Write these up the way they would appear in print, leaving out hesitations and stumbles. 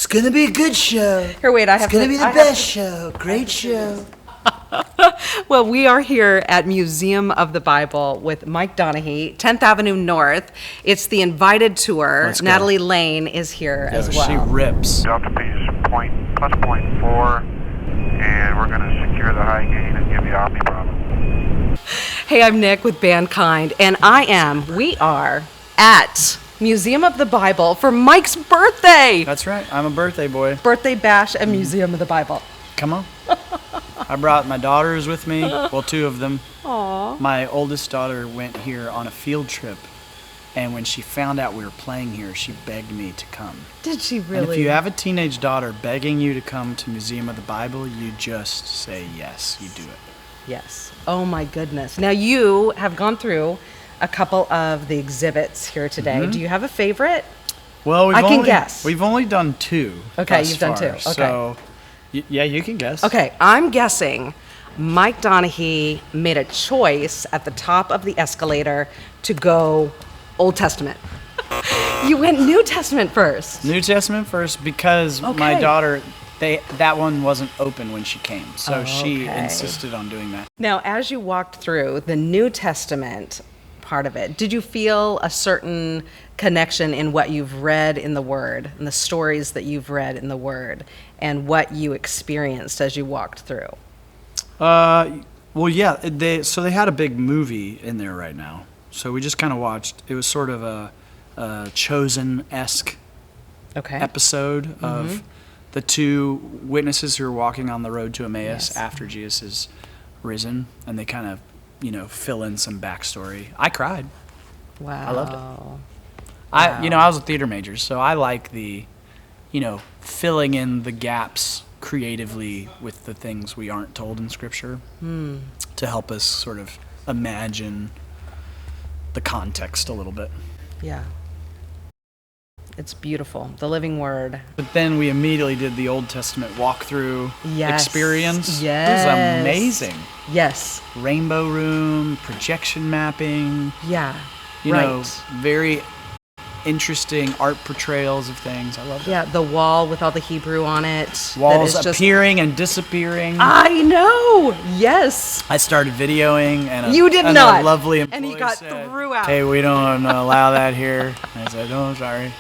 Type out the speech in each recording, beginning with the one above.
It's gonna be a good show. Here, wait, It's gonna be the best show. Great show. Well, we are here at Museum of the Bible with Mike Donehey, 10th Avenue North. It's the invited tour. Let's go. Natalie Lane is here as well. She rips. Delta P is plus 0.4, and we're going to secure the high gain and give you Omni Bravo. Hey, I'm Nick with Bandkind, and we are at Museum of the Bible for Mike's birthday. That's right. I'm a birthday boy. Birthday bash at Museum of the Bible. Come on. I brought my daughters with me. Well, two of them. Aww. My oldest daughter went here on a field trip, and when she found out we were playing here, she begged me to come. Did she really? And if you have a teenage daughter begging you to come to Museum of the Bible, you just say yes. You do it. Yes. Oh my goodness. Now you have gone through a couple of the exhibits here today. Mm-hmm. Do you have a favorite? Well, I can guess. We've only done two. Okay, thus you've done far, two. Okay. So, yeah, you can guess. Okay, I'm guessing Mike Donehey made a choice at the top of the escalator to go Old Testament. You went New Testament first. New Testament first because my Okay. daughter, that one wasn't open when she came, so she Okay. insisted on doing that. Now, as you walked through the New Testament part of it, did you feel a certain connection in what you've read in the Word, and the stories that you've read in the Word, and what you experienced as you walked through? Well, yeah, they had a big movie in there right now, so we just kind of watched. It was sort of a Chosen-esque Okay. episode of the two witnesses who are walking on the road to Emmaus Yes. after Jesus is risen, and they kind of, fill in some backstory. I cried. Wow. I loved it. Wow. I was a theater major, so I like the, filling in the gaps creatively with the things we aren't told in Scripture to help us sort of imagine the context a little bit. Yeah. It's beautiful. The living Word. But then we immediately did the Old Testament walkthrough Yes. experience. Yes. It was amazing. Yes. Rainbow room, projection mapping, Yeah. know, Right. very interesting art portrayals of things. I love it. Yeah, the wall with all the Hebrew on it. that Walls is just- appearing and disappearing. I know. Yes. I started videoing, and You did and not. a lovely employee And he got said, threw out. "Hey, we don't allow that here." I said, "Oh, sorry."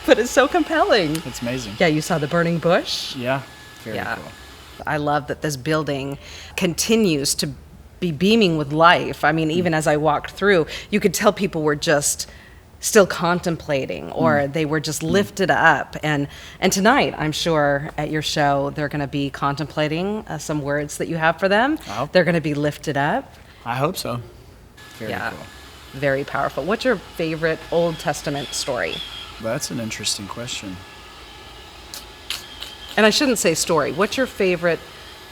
But it's so compelling. It's amazing. Yeah, you saw the burning bush. Yeah, very Yeah. cool. I love that this building continues to be beaming with life. I mean, even as I walked through, you could tell people were just still contemplating, or they were just lifted up. And tonight, I'm sure at your show, they're going to be contemplating some words that you have for them. Oh. They're going to be lifted up. I hope so. Very Yeah. cool. Very powerful. What's your favorite Old Testament story? That's an interesting question. And I shouldn't say story. What's your favorite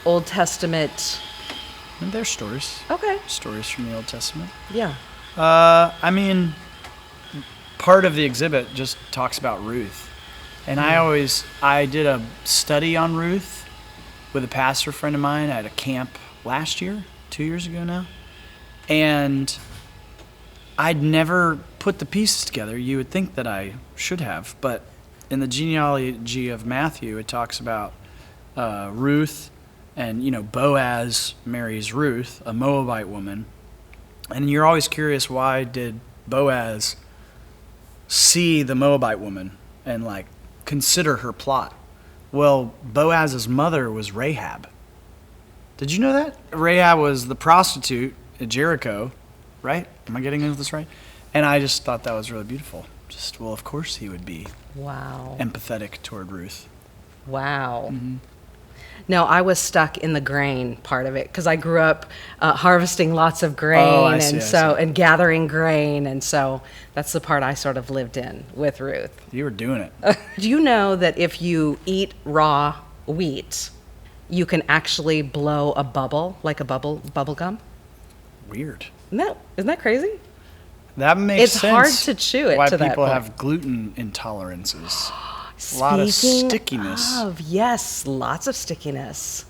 Old Testament? And there's stories. Okay. Stories from the Old Testament. Yeah. I mean, part of the exhibit just talks about Ruth. And I did a study on Ruth with a pastor friend of mine at a camp last year, 2 years ago now. And I'd never put the pieces together. You would think that I should have, but in the genealogy of Matthew, it talks about Ruth, and Boaz marries Ruth, a Moabite woman, and you're always curious, why did Boaz see the Moabite woman and consider her plot? Well, Boaz's mother was Rahab. Did you know that? Rahab was the prostitute at Jericho, right? Am I getting into this right? And I just thought that was really beautiful. Well, of course he would be Wow. empathetic toward Ruth. Wow. No, I was stuck in the grain part of it because I grew up harvesting lots of grain I see. and gathering grain, and so that's the part I sort of lived in with Ruth. You were doing it. Do you know that if you eat raw wheat, you can actually blow a bubble, like a bubble gum? Weird. Isn't that crazy? That makes It's sense. hard to chew it why to that people point. have gluten intolerances. A lot of Speaking stickiness. of, yes, lots of stickiness.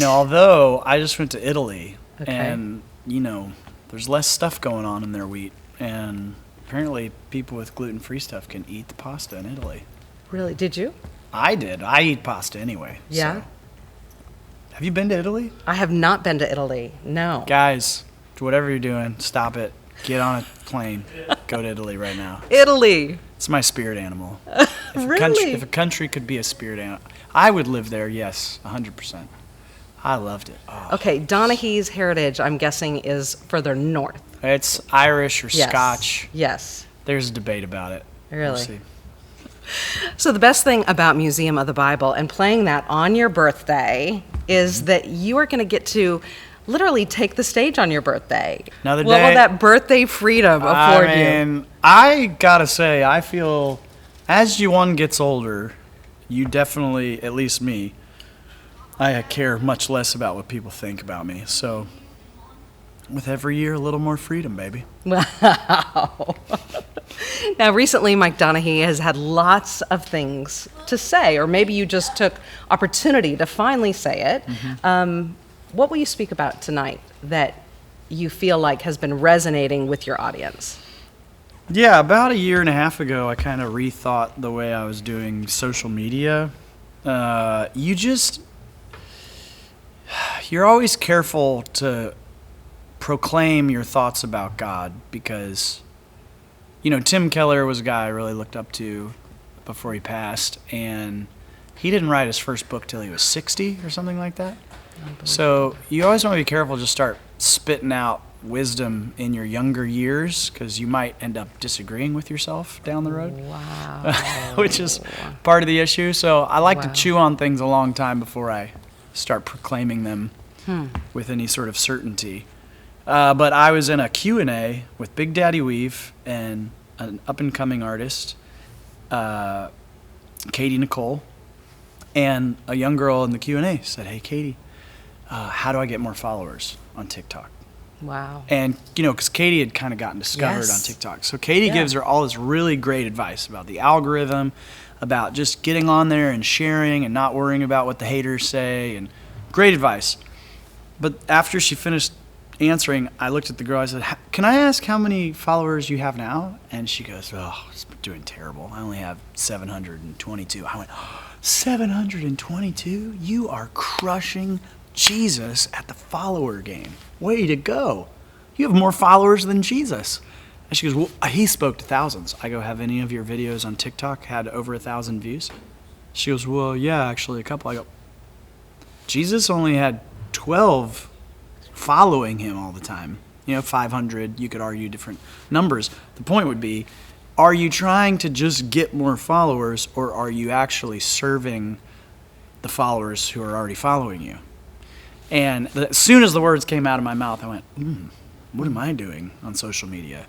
Although I just went to Italy, Okay. and there's less stuff going on in their wheat, and apparently people with gluten-free stuff can eat the pasta in Italy. Really? Did you? I did. I eat pasta anyway. Yeah. So. Have you been to Italy? I have not been to Italy. No. Guys, whatever you're doing, stop it. Get on a plane. Go to Italy right now. Italy. It's my spirit animal. Really? If a country could be a spirit animal, I would live there, yes, 100%. I loved it. Oh. Okay, Donehey's heritage, I'm guessing, is further north. It's Irish or Yes. Scotch. Yes. There's a debate about it. Really? We'll see. So the best thing about Museum of the Bible and playing that on your birthday is that you are going to get to literally take the stage on your birthday. Another What day. will that birthday freedom afford you? I gotta say, I feel as one gets older, you definitely, at least me, I care much less about what people think about me. So, with every year, a little more freedom, baby. Wow. Now, recently, Mike Donehey has had lots of things to say, or maybe you just took opportunity to finally say it. What will you speak about tonight that you feel like has been resonating with your audience? Yeah, about a year and a half ago, I kind of rethought the way I was doing social media. You're always careful to proclaim your thoughts about God because, Tim Keller was a guy I really looked up to before he passed, and he didn't write his first book till he was 60 or something like that. So you always want to be careful, just start spitting out wisdom in your younger years because you might end up disagreeing with yourself down the road. Wow. Which is part of the issue. So I like Wow. to chew on things a long time before I start proclaiming them with any sort of certainty. But I was in a Q&A with Big Daddy Weave and an up-and-coming artist, Katie Nicole, and a young girl in the Q&A said, "Hey, Katie, how do I get more followers on TikTok?" Wow. And, because Katie had kind of gotten discovered Yes. on TikTok. So Katie Yeah. gives her all this really great advice about the algorithm, about just getting on there and sharing and not worrying about what the haters say, and great advice. But after she finished answering, I looked at the girl, I said, "Can I ask how many followers you have now?" And she goes, "Oh, it's doing terrible. I only have 722. I went, 722? You are crushing Jesus at the follower game. Way to go. You have more followers than Jesus." And she goes, "Well, he spoke to thousands." I go, "Have any of your videos on TikTok had over 1,000 views?" She goes, "Well, yeah, actually a couple." I go, "Jesus only had 12 following him all the time. 500, you could argue different numbers. The point would be, are you trying to just get more followers, or are you actually serving the followers who are already following you?" And as soon as the words came out of my mouth, I went, what am I doing on social media?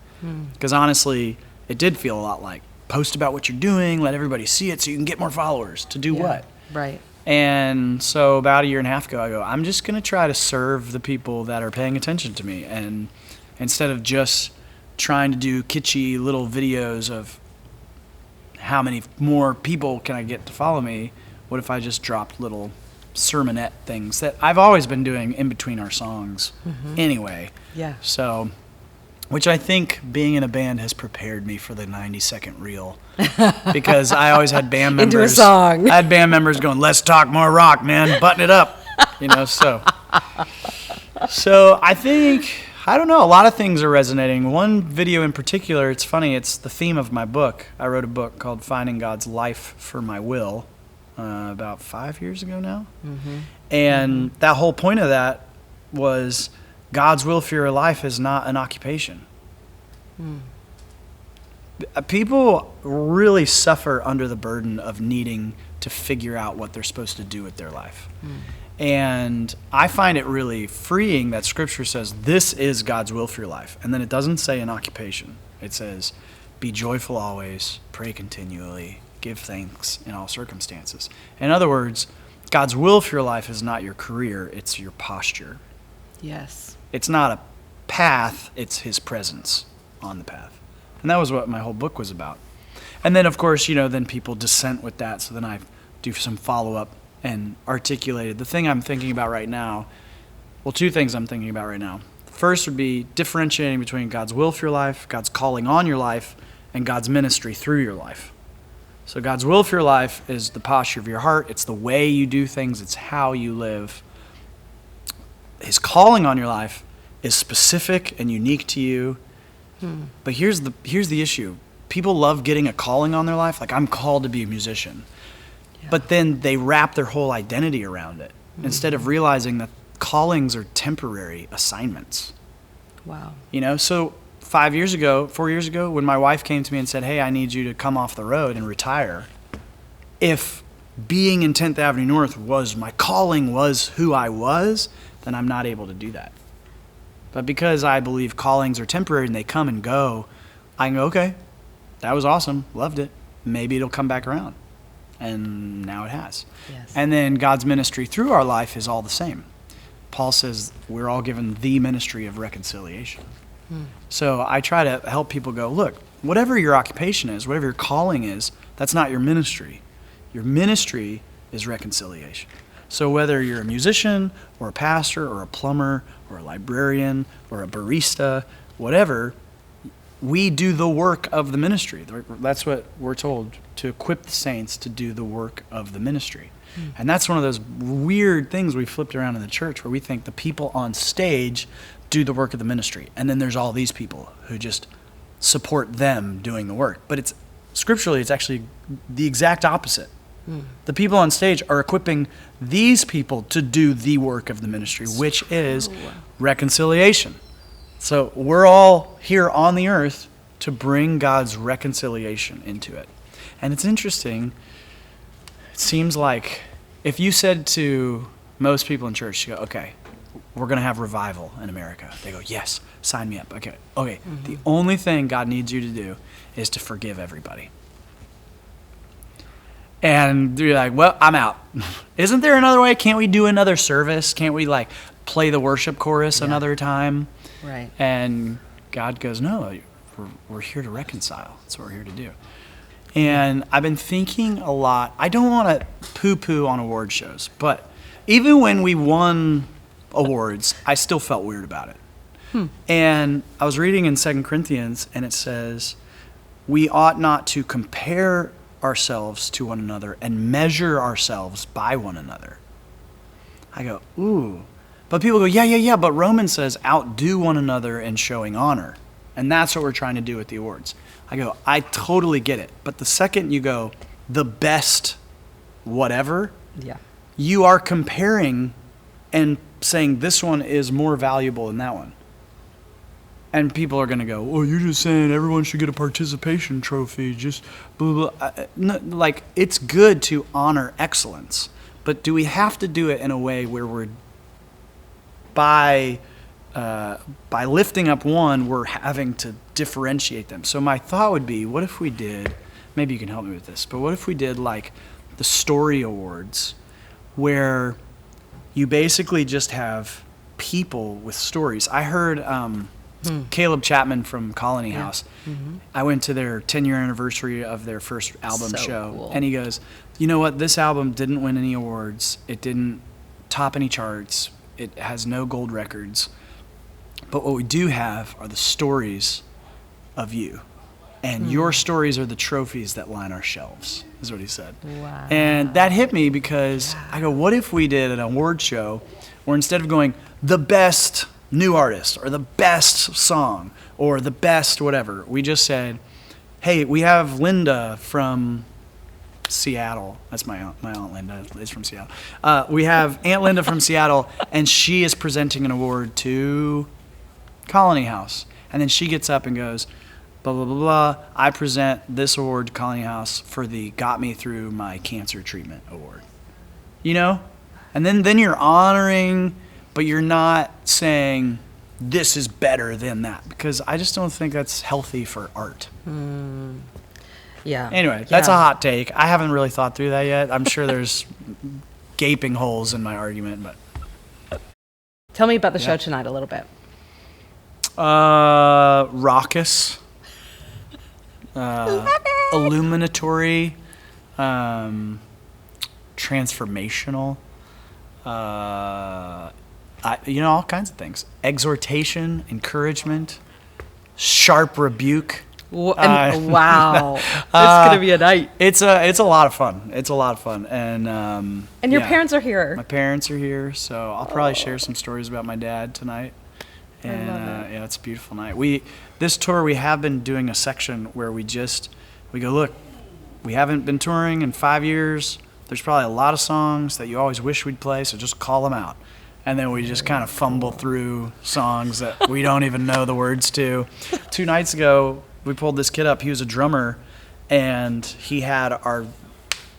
Because honestly, it did feel a lot like, post about what you're doing, let everybody see it so you can get more followers. To do what? Right. And so about a year and a half ago, I go, I'm just going to try to serve the people that are paying attention to me. And instead of just trying to do kitschy little videos of how many more people can I get to follow me, what if I just dropped little sermonette things that I've always been doing in between our songs anyway. Yeah. So, which I think being in a band has prepared me for the 90-second reel. Because I always had band members. Into a song. I had band members going, "Let's talk more rock, man. Button it up." So I think, I don't know, a lot of things are resonating. One video in particular, it's funny, it's the theme of my book. I wrote a book called Finding God's Life for My Will about 5 years ago now. And that whole point of that was God's will for your life is not an occupation. People really suffer under the burden of needing to figure out what they're supposed to do with their life. And I find it really freeing that Scripture says this is God's will for your life. And then it doesn't say an occupation. It says, be joyful always, pray continually, give thanks in all circumstances. In other words, God's will for your life is not your career, it's your posture. Yes. It's not a path, it's his presence on the path. And that was what my whole book was about. And then, of course, then people dissent with that, so then I do some follow-up and articulated. The thing I'm thinking about right now, well, two things I'm thinking about right now. First would be differentiating between God's will for your life, God's calling on your life, and God's ministry through your life. So God's will for your life is the posture of your heart. It's the way you do things. It's how you live. His calling on your life is specific and unique to you. But here's the issue. People love getting a calling on their life. Like, I'm called to be a musician. Yeah. But then they wrap their whole identity around it instead of realizing that callings are temporary assignments. Wow. You know, so 4 years ago, when my wife came to me and said, hey, I need you to come off the road and retire, if being in 10th Avenue North was my calling, was who I was, then I'm not able to do that. But because I believe callings are temporary and they come and go, I can go, okay, that was awesome, loved it. Maybe it'll come back around. And now it has. Yes. And then God's ministry through our life is all the same. Paul says we're all given the ministry of reconciliation. So I try to help people go, look, whatever your occupation is, whatever your calling is, that's not your ministry. Your ministry is reconciliation. So whether you're a musician or a pastor or a plumber or a librarian or a barista, whatever, we do the work of the ministry. That's what we're told, to equip the saints to do the work of the ministry. And that's one of those weird things we flipped around in the church where we think the people on stage do the work of the ministry. And then there's all these people who just support them doing the work. But scripturally, it's actually the exact opposite. The people on stage are equipping these people to do the work of the ministry, which is reconciliation. So we're all here on the earth to bring God's reconciliation into it. And it's interesting. It seems like if you said to most people in church, you go, okay, we're going to have revival in America. They go, yes, sign me up. Okay. The only thing God needs you to do is to forgive everybody. And you're like, well, I'm out. Isn't there another way? Can't we do another service? Can't we play the worship chorus another time? Right. And God goes, no, we're here to reconcile. That's what we're here to do. And I've been thinking a lot. I don't want to poo-poo on award shows, but even when we won awards, I still felt weird about it. And I was reading in 2 Corinthians, and it says, we ought not to compare ourselves to one another and measure ourselves by one another. I go, ooh. But people go, yeah, but Romans says outdo one another in showing honor. And that's what we're trying to do with the awards. I go, I totally get it. But the second you go, the best whatever, you are comparing and saying this one is more valuable than that one. And people are going to go, oh, you're just saying everyone should get a participation trophy, just blah, blah. No, it's good to honor excellence. But do we have to do it in a way where we're, by lifting up one, we're having to differentiate them? So my thought would be, what if we did, maybe you can help me with this, but what if we did the story awards, where you basically just have people with stories. I heard Caleb Chapman from Colony House. I went to their 10-year anniversary of their first album show. Cool. And he goes, you know what? This album didn't win any awards. It didn't top any charts. It has no gold records. But what we do have are the stories of you. And your stories are the trophies that line our shelves, is what he said. Wow. And that hit me because I go, what if we did an award show where instead of going, the best new artist or the best song or the best whatever, we just said, hey, we have Linda from Seattle. That's my aunt. My Aunt Linda is from Seattle. We have Aunt Linda from Seattle, and she is presenting an award to Colony House. And then she gets up and goes, blah, blah, blah, blah. I present this award to Colony House for the Got Me Through My Cancer Treatment Award. You know? And then you're honoring, but you're not saying this is better than that, because I just don't think that's healthy for art. Yeah. Anyway, that's a hot take. I haven't really thought through that yet. I'm sure there's gaping holes in my argument, but Tell me about the show tonight a little bit. Raucous, illuminatory, transformational, all kinds of things. Exhortation, encouragement, sharp rebuke. Wow, it's gonna be a night. It's a lot of fun. It's a lot of fun, and And your yeah. parents are here. My parents are here, so I'll probably share some stories about my dad tonight. And yeah, it's a beautiful night. This tour we have been doing a section where we go, look, we haven't been touring in 5 years. There's probably a lot of songs that you always wish we'd play, so just call them out. And then we just kind of fumble through songs that we don't even know the words to. 2 nights ago, we pulled this kid up. He was a drummer, and he had our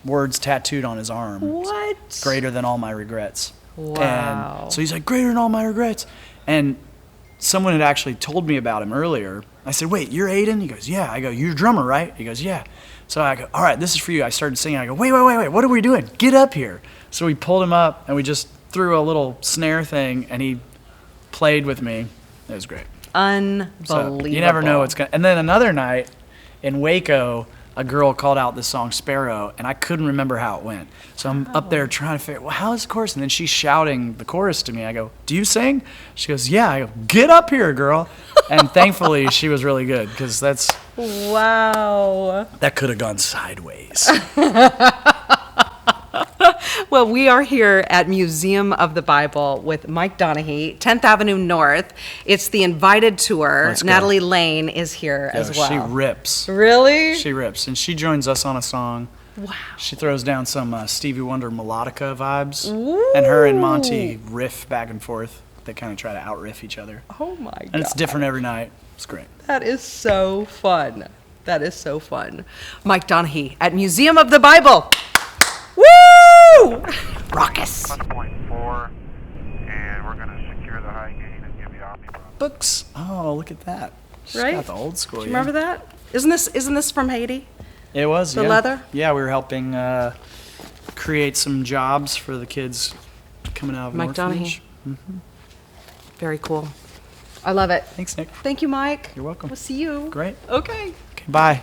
words tattooed on his arm. What? Greater than all my regrets. Wow. And so he's like, greater than all my regrets. And someone had actually told me about him earlier. I said, wait, you're Aiden? He goes, yeah. I go, you're a drummer, right? He goes, yeah. So I go, all right, this is for you. I started singing. I go, wait, what are we doing? Get up here. So we pulled him up, and we just threw a little snare thing, and he played with me. It was great. Unbelievable. So you never know what's going to... And then another night in Waco, a girl called out this song, Sparrow, and I couldn't remember how it went. So I'm up there trying to figure, well, how is the chorus? And then she's shouting the chorus to me. I go, do you sing? She goes, yeah. I go, get up here, girl. And thankfully, she was really good, because Wow. that could have gone sideways. Well, we are here at Museum of the Bible with Mike Donehey, 10th Avenue North. It's the invited tour. Let's go. Natalie Lane is here Yeah, as well. She rips. Really? She rips. And she joins us on a song. Wow. She throws down some Stevie Wonder melodica vibes. Ooh. And her and Monty riff back and forth. They kind of try to out-riff each other. Oh, my God. And it's different every night. It's great. That is so fun. That is so fun. Mike Donehey at Museum of the Bible. Woo! Raucous. Plus point 4, and we're going to secure the high gain and give you Omni Pro. Books. Oh, look at that. She's Right? got the old school. Do you remember that? Isn't this from Haiti? It was, The yeah. leather? Yeah, we were helping create some jobs for the kids coming out of an Mike orphanage. Donehey. Very cool. I love it. Thanks, Nick. Thank you, Mike. You're welcome. We'll see you. Great. Okay. Okay, bye.